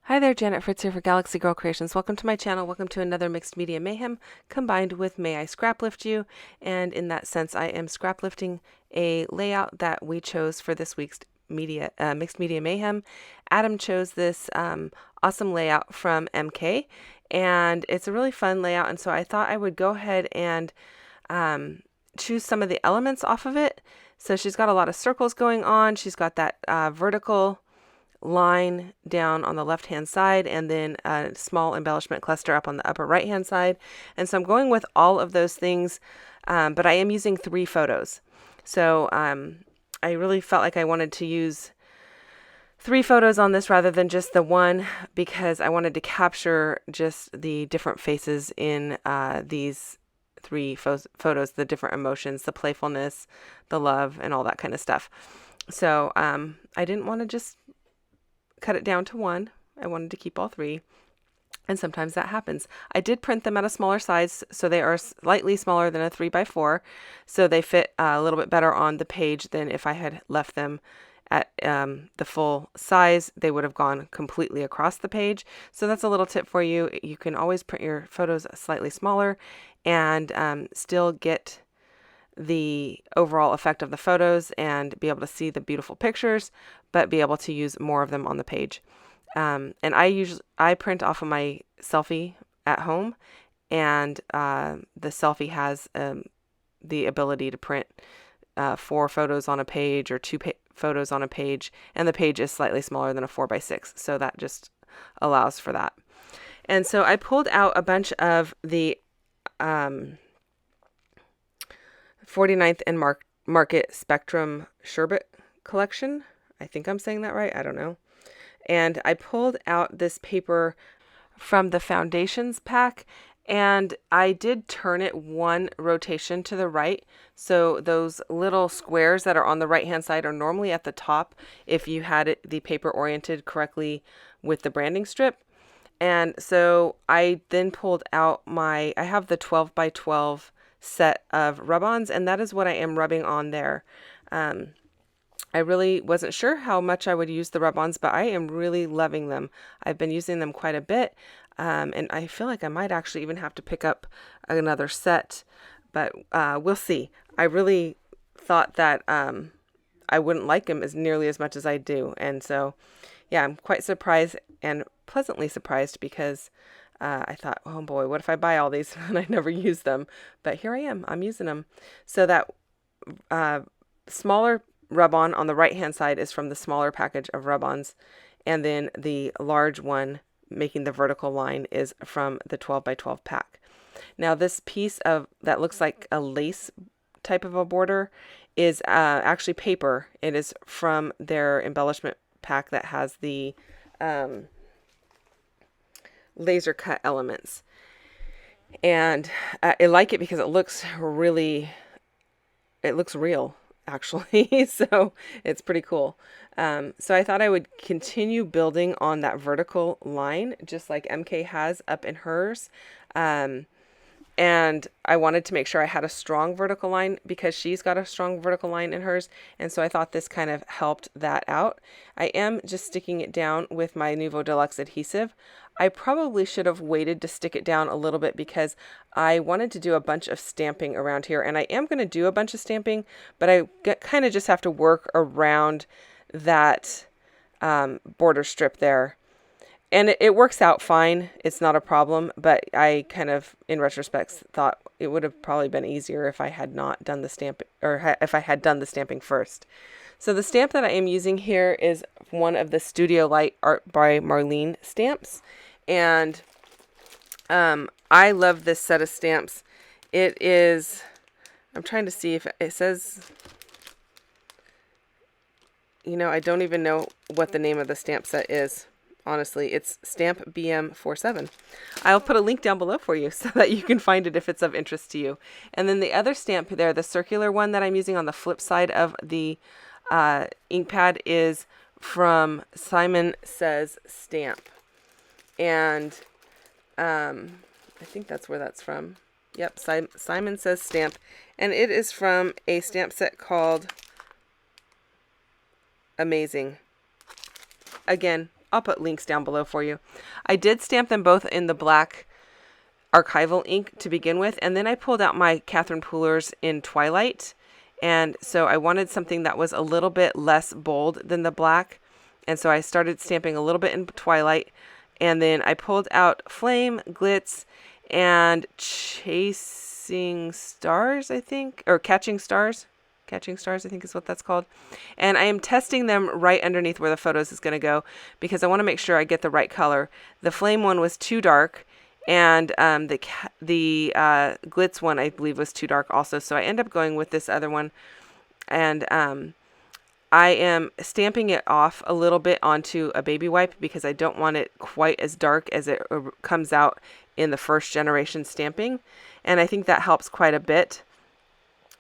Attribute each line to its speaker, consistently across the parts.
Speaker 1: Hi there, Janet Fritz here for Galaxy Girl Creations. Welcome to my channel. Welcome to another Mixed Media Mayhem combined with May I Scraplift You. And in that sense, I am scraplifting a layout that we chose for this week's Mixed Media Mayhem. Adam chose this awesome layout from MK, and it's a really fun layout. And so I thought I would go ahead and choose some of the elements off of it. So she's got a lot of circles going on. She's got that vertical line down on the left hand side, and then a small embellishment cluster up on the upper right hand side. And so I'm going with all of those things, but I am using 3 photos. So I really felt like I wanted to use 3 photos on this rather than just the one, because I wanted to capture just the different faces in these 3 photos, the different emotions, the playfulness, the love, and all that kind of stuff. So I didn't want to just cut it down to 1. I wanted to keep all 3, and sometimes that happens. I did print them at a smaller size, so they are slightly smaller than a 3x4, so they fit a little bit better on the page than if I had left them at the full size. They would have gone completely across the page. So that's a little tip for you. You can always print your photos slightly smaller and still get the overall effect of the photos and be able to see the beautiful pictures, but be able to use more of them on the page. And I print off of my selfie at home, and the selfie has the ability to print 4 photos on a page or 2 photos on a page, and the page is slightly smaller than a 4x6, so that just allows for that. And so I pulled out a bunch of the 49th and Market Spectrum Sherbet collection. I think I'm saying that right. I don't know. And I pulled out this paper from the Foundations pack, and I did turn it 1 rotation to the right. So those little squares that are on the right hand side are normally at the top if you had the paper oriented correctly with the branding strip. And so I then pulled out I have the 12x12 set of rub-ons, and that is what I am rubbing on there. I really wasn't sure how much I would use the rub-ons, but I am really loving them. I've been using them quite a bit, and I feel like I might actually even have to pick up another set, but we'll see. I really thought that I wouldn't like them nearly as much as I do, and so yeah, I'm quite surprised and pleasantly surprised, because I thought, oh boy, what if I buy all these and I never use them? But here I am, I'm using them. So that smaller rub-on on the right hand side is from the smaller package of rub-ons, and then the large one making the vertical line is from the 12x12 pack. Now this piece that looks like a lace type of a border is actually paper. It is from their embellishment pack that has the laser cut elements, and I like it because it looks real actually. So it's pretty cool. So I thought I would continue building on that vertical line just like MK has up in hers, and I wanted to make sure I had a strong vertical line because she's got a strong vertical line in hers, and so I thought this kind of helped that out. I am just sticking it down with my Nuvo Deluxe adhesive. I probably should have waited to stick it down a little bit because I wanted to do a bunch of stamping around here, and I am going to do a bunch of stamping, but I kind of just have to work around that border strip there. And it works out fine. It's not a problem, but I kind of, in retrospect, thought it would have probably been easier if I had not done the stamp, or if I had done the stamping first. So the stamp that I am using here is one of the Studio Light Art by Marlene stamps. And I love this set of stamps. It is, I'm trying to see if it says, I don't even know what the name of the stamp set is. Honestly, it's Stamp BM47. I'll put a link down below for you so that you can find it if it's of interest to you. And then the other stamp there, the circular one that I'm using on the flip side of the ink pad, is from Simon Says Stamp. And I think that's where that's from. Yep, Simon Says Stamp. And it is from a stamp set called Amazing. Again, I'll put links down below for you. I did stamp them both in the black archival ink to begin with, and then I pulled out my Catherine Poolers in Twilight, and so I wanted something that was a little bit less bold than the black, and so I started stamping a little bit in Twilight, and then I pulled out Flame, Glitz, and Chasing Stars, I think, or Catching Stars. Catching Stars, I think is what that's called. And I am testing them right underneath where the photos is going to go because I want to make sure I get the right color. The Flame one was too dark, and the Glitz one, I believe, was too dark also. So I end up going with this other one, and I am stamping it off a little bit onto a baby wipe because I don't want it quite as dark as it comes out in the first generation stamping. And I think that helps quite a bit.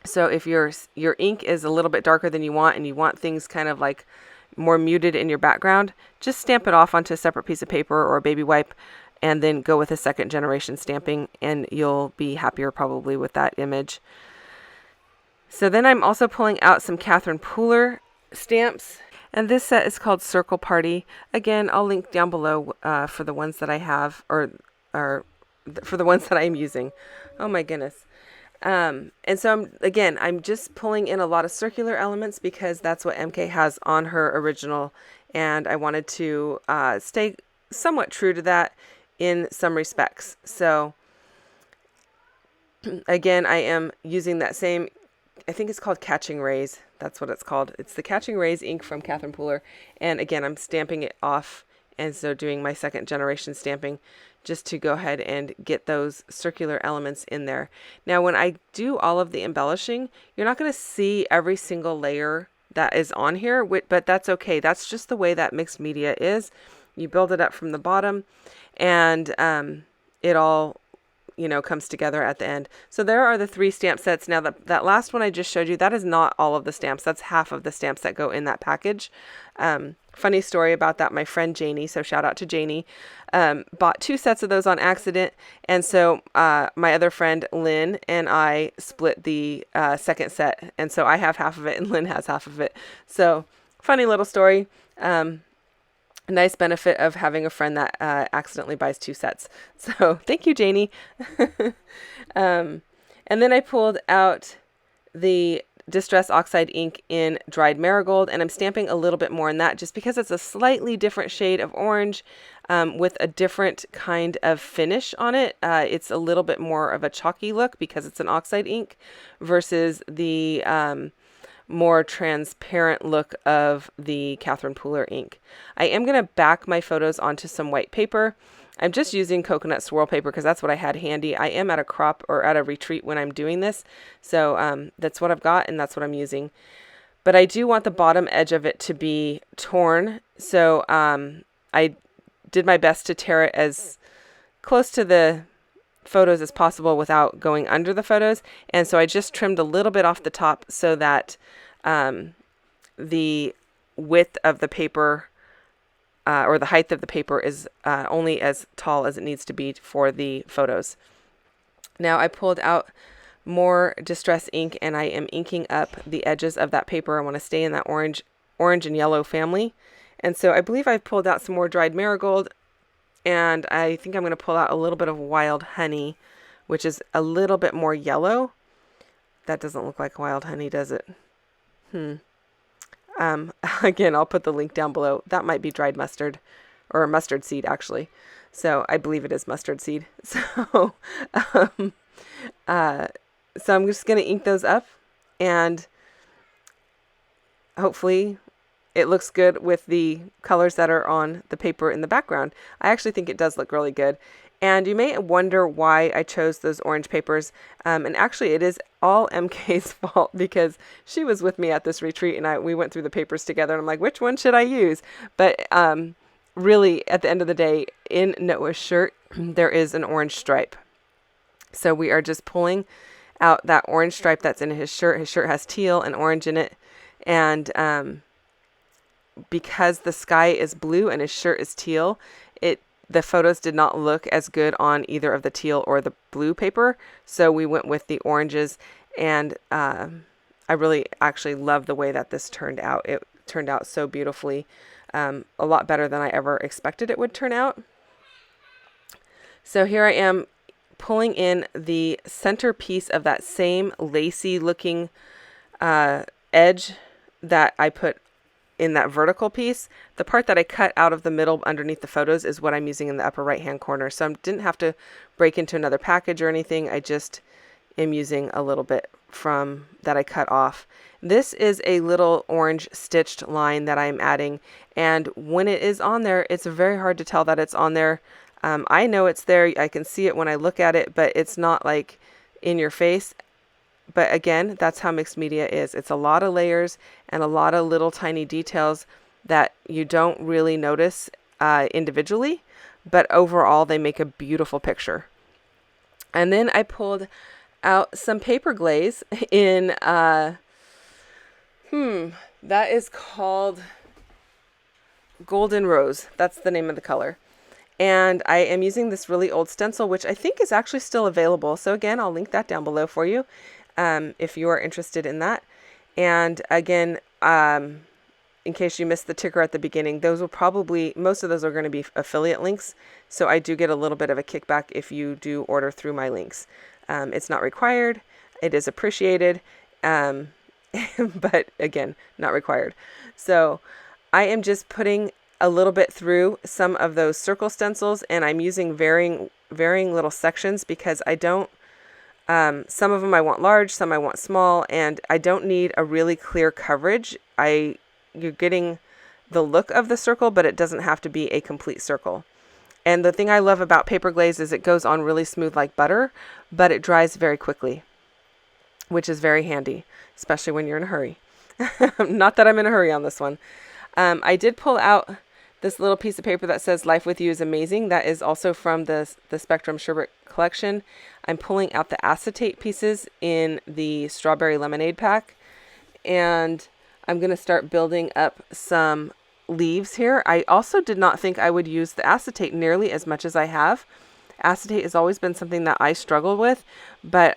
Speaker 1: So if your ink is a little bit darker than you want and you want things kind of like more muted in your background, just stamp it off onto a separate piece of paper or a baby wipe and then go with a second generation stamping, and you'll be happier probably with that image. So then I'm also pulling out some Catherine Pooler stamps, and this set is called Circle Party. Again, I'll link down below for the ones that I have, or for the ones that I'm using. Oh my goodness. And so I'm just pulling in a lot of circular elements because that's what MK has on her original, and I wanted to stay somewhat true to that in some respects. So again, I am using that same, I think it's called Catching Rays. That's what it's called. It's the Catching Rays ink from Catherine Pooler. And again, I'm stamping it off, and so doing my second generation stamping just to go ahead and get those circular elements in there. Now, when I do all of the embellishing, you're not going to see every single layer that is on here, but that's okay. That's just the way that mixed media is. You build it up from the bottom, and it all, comes together at the end. So there are the 3 stamp sets. Now that last one I just showed you, that is not all of the stamps. That's half of the stamps that go in that package. Funny story about that. My friend Janie, so shout out to Janie, bought 2 sets of those on accident. And so my other friend Lynn and I split the second set. And so I have half of it and Lynn has half of it. So funny little story. A nice benefit of having a friend that accidentally buys 2 sets. So thank you, Janie. And then I pulled out the Distress Oxide ink in Dried Marigold, and I'm stamping a little bit more in that just because it's a slightly different shade of orange with a different kind of finish on it. It's a little bit more of a chalky look because it's an oxide ink versus the more transparent look of the Catherine Pooler ink. I am going to back my photos onto some white paper. I'm just using coconut swirl paper because that's what I had handy. I am at a crop or at a retreat when I'm doing this. So that's what I've got and that's what I'm using. But I do want the bottom edge of it to be torn. So I did my best to tear it as close to the photos as possible without going under the photos. And so I just trimmed a little bit off the top so that the width of the paper or the height of the paper is only as tall as it needs to be for the photos. Now I pulled out more Distress ink and I am inking up the edges of that paper. I want to stay in that orange and yellow family. And so I believe I've pulled out some more Dried Marigold, and I think I'm going to pull out a little bit of Wild Honey, which is a little bit more yellow. That doesn't look like Wild Honey, does it? Again, I'll put the link down below. That might be dried mustard or mustard seed, actually. So I believe it is mustard seed. So, so I'm just going to ink those up, and hopefully it looks good with the colors that are on the paper in the background. I actually think it does look really good. And you may wonder why I chose those orange papers. And actually it is all MK's fault because she was with me at this retreat and we went through the papers together and I'm like, which one should I use? But really at the end of the day, in Noah's shirt, there is an orange stripe. So we are just pulling out that orange stripe that's in his shirt. His shirt has teal and orange in it. And because the sky is blue and his shirt is teal, the photos did not look as good on either of the teal or the blue paper. So we went with the oranges, and I really actually love the way that this turned out. It turned out so beautifully. a lot better than I ever expected it would turn out. So here I am pulling in the center piece of that same lacy looking edge that I put in that vertical piece. The part that I cut out of the middle underneath the photos is what I'm using in the upper right hand corner. So I didn't have to break into another package or anything. I just am using a little bit from that I cut off. This is a little orange stitched line that I'm adding, and when it is on there, it's very hard to tell that it's on there. I know it's there. I can see it when I look at it, but it's not like in your face. But again, that's how mixed media is. It's a lot of layers and a lot of little tiny details that you don't really notice individually, but overall they make a beautiful picture. And then I pulled out some paper glaze in, that is called Golden Rose. That's the name of the color. And I am using this really old stencil, which I think is actually still available. So again, I'll link that down below for you if you are interested in that. And again, in case you missed the ticker at the beginning, those will probably, most of those are going to be affiliate links. So I do get a little bit of a kickback if you do order through my links. It's not required. It is appreciated. But again, not required. So I am just putting a little bit through some of those circle stencils, and I'm using varying little sections because I don't, some of them I want large, some I want small, and I don't need a really clear coverage. You're getting the look of the circle, but it doesn't have to be a complete circle. And the thing I love about paper glaze is it goes on really smooth like butter, but it dries very quickly, which is very handy, especially when you're in a hurry. Not that I'm in a hurry on this one. I did pull out this little piece of paper that says Life With You is Amazing. That is also from the Spectrum Sherbet collection. I'm pulling out the acetate pieces in the Strawberry Lemonade pack. And I'm going to start building up some leaves here. I also did not think I would use the acetate nearly as much as I have. Acetate has always been something that I struggled with. But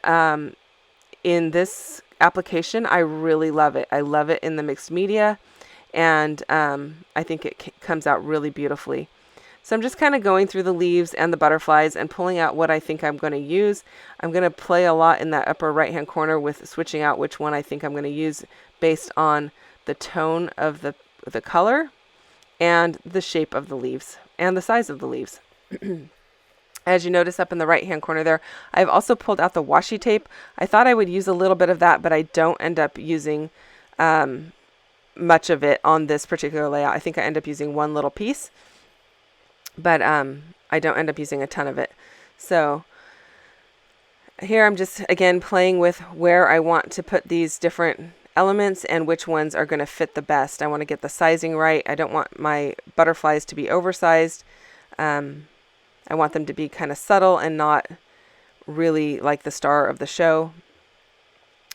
Speaker 1: in this application, I really love it. I love it in the mixed media. And I think it comes out really beautifully. So I'm just kind of going through the leaves and the butterflies and pulling out what I think I'm going to use. I'm going to play a lot in that upper right hand corner with switching out which one I think I'm going to use based on the tone of the color and the shape of the leaves and the size of the leaves. As you notice up in the right hand corner there, I've also pulled out the washi tape. I thought I would use a little bit of that, but I don't end up using much of it on this particular layout. I think I end up using one little piece, but I don't end up using a ton of it. So here I'm just again playing with where I want to put these different elements and which ones are going to fit the best. I want to get the sizing right. I don't want my butterflies to be oversized. I want them to be kind of subtle and not really like the star of the show.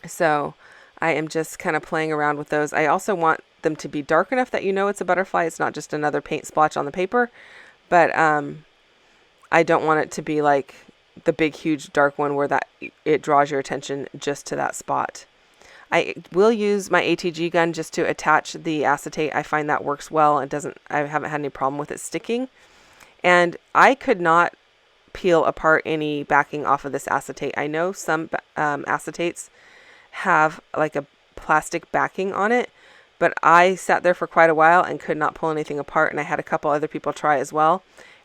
Speaker 1: So I am just kind of playing around with those. I also want them to be dark enough that you know it's a butterfly. It's not just another paint splotch on the paper. But I don't want it to be like the big, huge, dark one where that it draws your attention just to that spot. I will use my ATG gun just to attach the acetate. I find that works well. I haven't had any problem with it sticking. And I could not peel apart any backing off of this acetate. I know some acetates have like a plastic backing on it, but I sat there for quite a while and could not pull anything apart, and I had a couple other people try as well,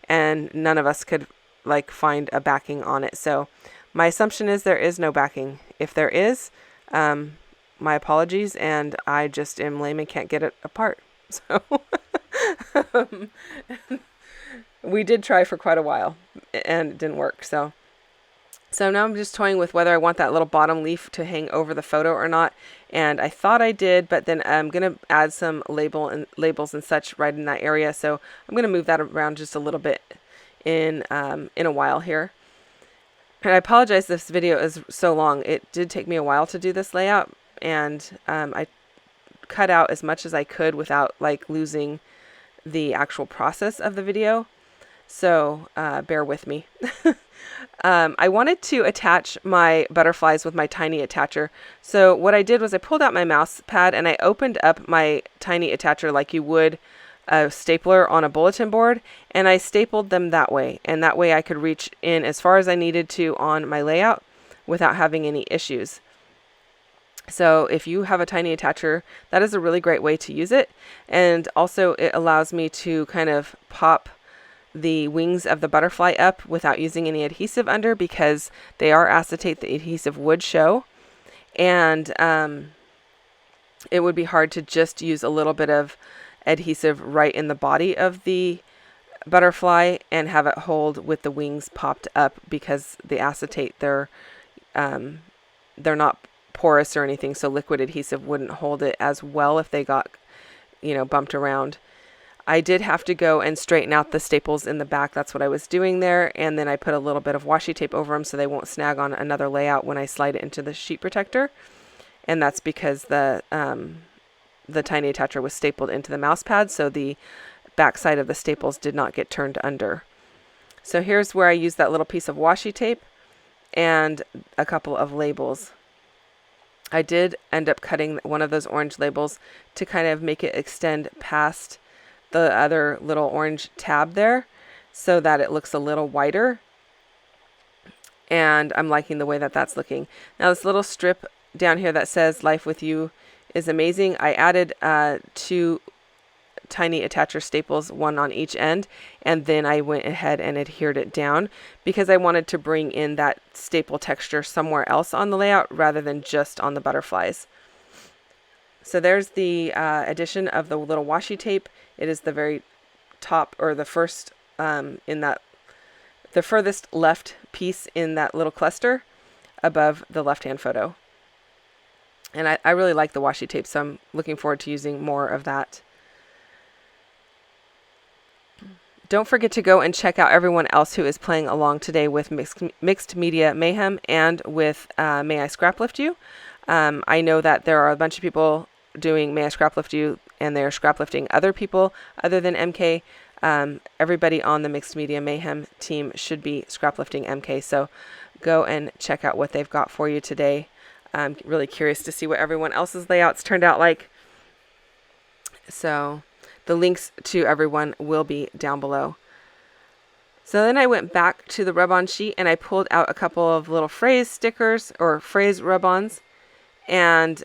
Speaker 1: and none of us could like find a backing on it. So my assumption is there is no backing. If there is, my apologies, and I just am lame and can't get it apart. So we did try for quite a while and it didn't work. So now I'm just toying with whether I want that little bottom leaf to hang over the photo or not. And I thought I did, but then I'm going to add some labels and such right in that area. So I'm going to move that around just a little bit in a while here. And I apologize this video is so long. It did take me a while to do this layout, and I cut out as much as I could without like losing the actual process of the video. So bear with me. I wanted to attach my butterflies with my tiny attacher. So what I did was I pulled out my mouse pad and I opened up my tiny attacher like you would a stapler on a bulletin board, and I stapled them that way. And that way I could reach in as far as I needed to on my layout without having any issues. So if you have a tiny attacher, that is a really great way to use it. And also it allows me to kind of pop the wings of the butterfly up without using any adhesive under, because they are acetate. The adhesive would show, and it would be hard to just use a little bit of adhesive right in the body of the butterfly and have it hold with the wings popped up, because the acetate, they're not porous or anything, so liquid adhesive wouldn't hold it as well if they got, bumped around. I did have to go and straighten out the staples in the back. That's what I was doing there. And then I put a little bit of washi tape over them so they won't snag on another layout when I slide it into the sheet protector. And that's because the tiny attacher was stapled into the mouse pad, so the back side of the staples did not get turned under. So here's where I used that little piece of washi tape and a couple of labels. I did end up cutting one of those orange labels to kind of make it extend past the other little orange tab there, so that it looks a little wider. And I'm liking the way that that's looking. Now this little strip down here that says "Life with You is amazing," I added 2 tiny attacher staples, one on each end, and then I went ahead and adhered it down because I wanted to bring in that staple texture somewhere else on the layout rather than just on the butterflies. So there's the addition of the little washi tape. It is the very top, or the first the furthest left piece in that little cluster above the left-hand photo. And I really like the washi tape, so I'm looking forward to using more of that. Don't forget to go and check out everyone else who is playing along today with Mixed Media Mayhem and with May I Scraplift You. I know that there are a bunch of people doing May I Scraplift You, and they're scraplifting other people other than MK. Everybody on the Mixed Media Mayhem team should be scraplifting MK, so go and check out what they've got for you today. I'm really curious to see what everyone else's layouts turned out like. So the links to everyone will be down below. So then I went back to the rub-on sheet and I pulled out a couple of little phrase stickers, or phrase rub-ons, and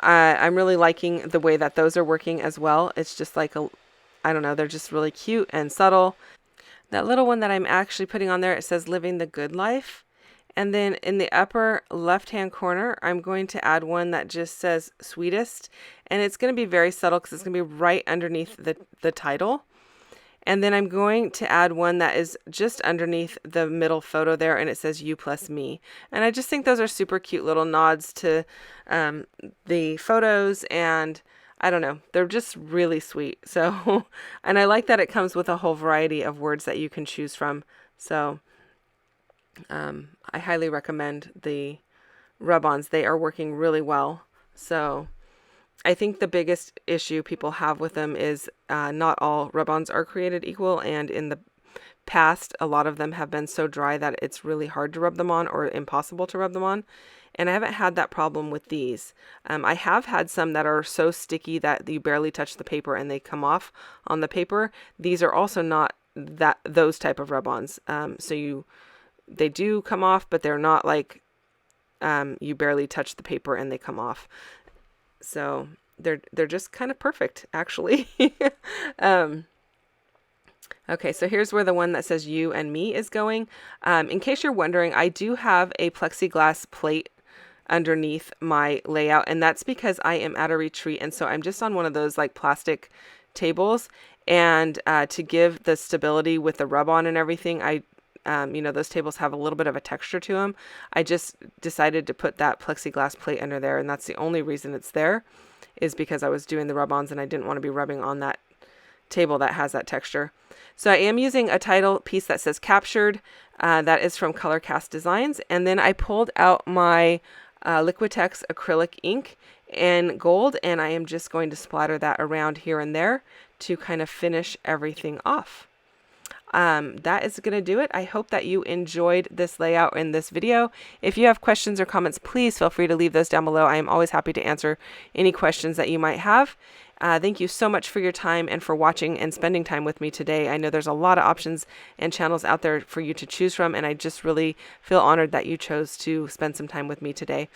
Speaker 1: I'm really liking the way that those are working as well. It's just like I don't know, they're just really cute and subtle. That little one that I'm actually putting on there, it says "Living the Good Life." And then in the upper left-hand corner, I'm going to add one that just says "Sweetest." And it's going to be very subtle because it's going to be right underneath the title. And then I'm going to add one that is just underneath the middle photo there, and it says "You plus me." And I just think those are super cute little nods to the photos, and I don't know, they're just really sweet. So, and I like that it comes with a whole variety of words that you can choose from. So I highly recommend the rub-ons. They are working really well. So I think the biggest issue people have with them is not all rub-ons are created equal, and in the past a lot of them have been so dry that it's really hard to rub them on, or impossible to rub them on. And I haven't had that problem with these. I have had some that are so sticky that you barely touch the paper and they come off on the paper. These are also not those type of rub-ons. They do come off, but they're not like you barely touch the paper and they come off. So they're just kind of perfect, actually. Okay, so here's where the one that says "You and Me" is going. In case you're wondering, I do have a plexiglass plate underneath my layout, and that's because I am at a retreat, and so I'm just on one of those like plastic tables, and to give the stability with the rub-on and everything, those tables have a little bit of a texture to them. I just decided to put that plexiglass plate under there, and that's the only reason it's there, is because I was doing the rub-ons and I didn't want to be rubbing on that table that has that texture. So I am using a title piece that says "Captured." That is from Color Cast Designs. And then I pulled out my Liquitex acrylic ink in gold, and I am just going to splatter that around here and there to kind of finish everything off. That is going to do it. I hope that you enjoyed this layout in this video. If you have questions or comments, please feel free to leave those down below. I am always happy to answer any questions that you might have. Thank you so much for your time and for watching and spending time with me today. I know there's a lot of options and channels out there for you to choose from, and I just really feel honored that you chose to spend some time with me today.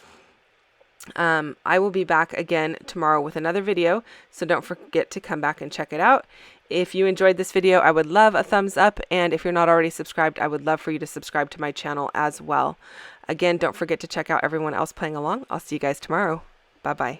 Speaker 1: I will be back again tomorrow with another video, so don't forget to come back and check it out. If you enjoyed this video, I would love a thumbs up, and if you're not already subscribed, I would love for you to subscribe to my channel as well. Again, don't forget to check out everyone else playing along. I'll see you guys tomorrow. Bye-bye.